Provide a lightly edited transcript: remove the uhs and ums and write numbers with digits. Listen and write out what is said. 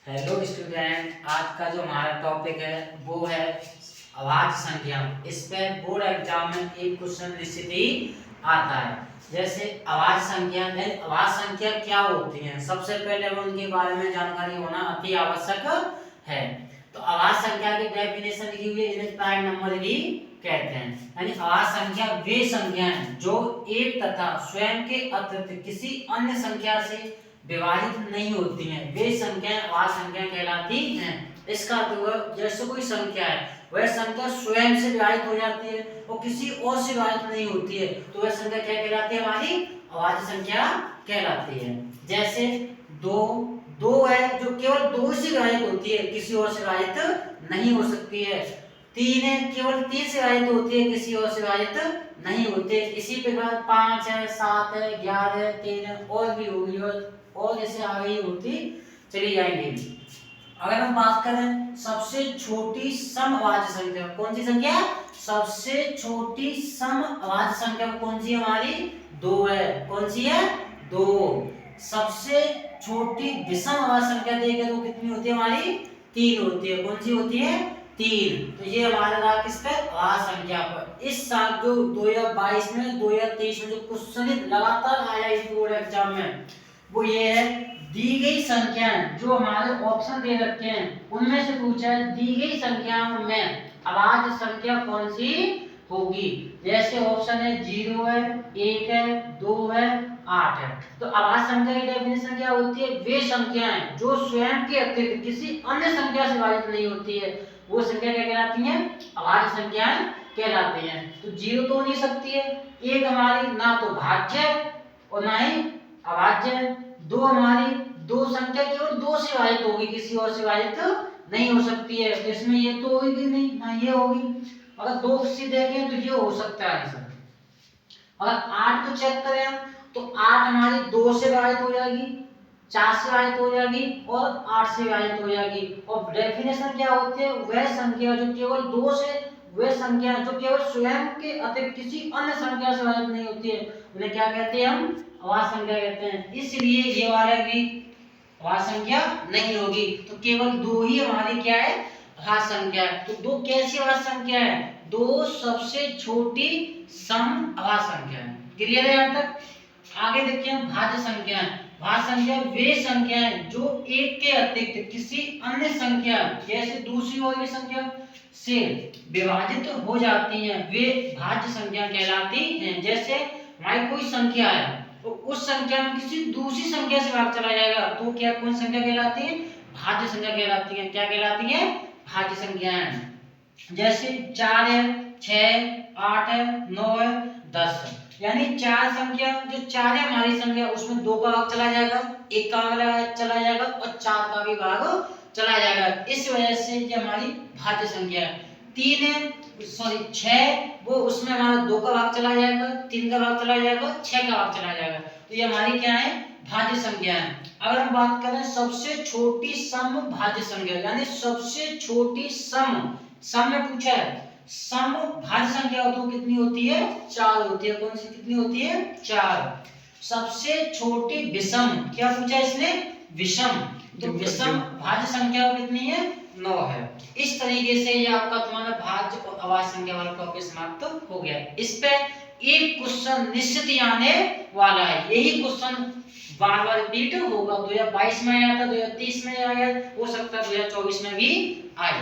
Hello student, आज का जो हमारा टॉपिक है वो है अभाज्य संख्या। इस पे बोर्ड एग्जाम में एक क्वेश्चन निश्चित ही आता है। जैसे अभाज्य संख्या है, अभाज्य संख्या क्या होती है, सबसे पहले हमें उनके बारे में जानकारी होना अति आवश्यक है। तो अभाज्य संख्या की डेफिनेशन लिखी हुई है, इन्हें प्राइम नंबर भी कहते हैं। यानी अभाज्य संख्या वे संख्याएं जो एक तथा स्वयं के अतिरिक्त किसी अन्य संख्या से विभाजित नहीं होती हैं, वे संख्याएं अभाज्य संख्या कहलाती हैं। इसका अर्थ जैसे कोई संख्या है वह संख्या स्वयं से विभाजित हो जाती है और किसी और से विभाजित नहीं होती है, तो वह संख्या क्या कहलाती है, हमारी अभाज्य संख्या कहलाती है। जैसे दो है जो केवल दो से विभाजित होती है, किसी और से विभाजित नहीं हो सकती है। 3 है, केवल 3 से विभाजित होती है, किसी और से विभाजित नहीं होते। इसी प्रकार 5 है, 7 है, 11 है, 3 है, और भी होगी और जैसे आगे ही होती चली जाएंगी। अगर हम बात करें सबसे छोटी सम अभाज्य संख्या, कौन सी संख्या, सबसे छोटी सम अभाज्य संख्या कौन सी हमारी, 2 है। कौन सी है, 2। सबसे छोटी विषम अभाज्य संख्या देखें तो कितनी होती है हमारी, 3 होती है। कौन सी होती है, 3। तो ये हमारा रहा किस पे, अभाज्य संख्या पर। इस साल जो 2022 में 2023 में जो क्वेश्चन लगातार आया इस बोर्ड एग्जाम में, वो ये है, दी गई संख्याएं जो हमारे ऑप्शन दे रखे हैं उनमें से पूछा है दी गई संख्याओं में अभाज्य संख्या कौन सी होगी। जैसे ऑप्शन है 0 है, 1 है, 2 है, 8 है। तो अभाज्य संख्या की डेफिनेशन क्या होती है, वे संख्याएं जो स्वयं के अतिरिक्त किसी अन्य संख्या से विभाजित नहीं होती है, वो संख्या क्या कहलाती है, अभाज्य संख्याएं कहलाती हैं। तो 0 तो हो नहीं सकती है, 1 हमारी ना तो भाज्य और ना ही अभाज्य, 2 हमारी, 2 संख्या केवल 2 से विभाजित होगी, किसी और से विभाजित नहीं हो सकती है। इसमें ये तो होगी नहीं, ना ये होगी। अगर 2 से देखें तो ये हो सकता है आंसर। अगर 8 को चेक करें तो 8 हमारी 2 से विभाजित हो जाएगी, 4 से विभाजित हो जाएगी और 8 से विभाजित हो जाएगी। और डेफिनेशन क्या होती है, वह संख्या जो केवल 2 से, वे संख्या जो केवल स्वयं के अतिरिक्त किसी अन्य संख्या से विभाजित नहीं होती है, उन्हें क्या कहते हैं, हम अभाज्य संख्या कहते हैं। इसलिए ये वाला भी अभाज्य संख्या नहीं होगी। तो केवल 2 ही हमारी क्या है, अभाज्य संख्या है। तो 2 कैसी अभाज्य संख्या है, 2 सबसे छोटी सम अभाज्य संख्या है। क्लियर है यहां तक। आगे देखिए भाज्य संख्याएं। भाज्य संख्या वे संख्याएं जो एक के अतिरिक्त किसी अन्य संख्या जैसे दूसरी और भी संख्या से विभाजित हो जाती हैं, वे भाज्य संख्या कहलाती हैं। जैसे हमारी कोई संख्या है तो उस संख्या में किसी दूसरी संख्या से भाग चला जाएगा तो क्या, कौन संख्या कहलाती है, भाज्य संख्या कहलाती है। क्या कहलाती है, भाज्य संख्याएं। जैसे 4 है, 6, 8 है, 9 है, 10 है। यानी 4 संख्या, जो 4 है हमारी संख्या, उसमें 2 का भाग चला जाएगा, 1 का भाग चला जाएगा और 4 का भी भाग चला जाएगा। इस वजह से ये हमारी भाज्य संख्या है। 3 है, सॉरी 6, वो उसमें हमारा 2 का भाग चला जाएगा, 3 का भाग चला जाएगा, 6 का भाग चला जाएगा। तो ये हमारी क्या है, भाज्य संख्या है। अगर हम बात करें सबसे छोटी सम भाज्य संख्या, यानी सबसे छोटी सम में पूछा है सम भाज्य संख्या तो कितनी होती है, 4 होती है। कौन सी कितनी होती है, 4। सबसे छोटी विषम, क्या पूछा है इसने, विषम, तो विषम भाज्य संख्या कितनी है, 9 है। इस तरीके से ये आपका तुम्हारा भाज्य और अभाज्य संख्या वाला टॉपिक समाप्त हो गया। इस पे एक क्वेश्चन निश्चित ही आने वाला है, यही क्वेश्चन बार बार रिपीट होगा। 2022 में आया था, 2023 में आया, हो सकता है 2024 में भी आए।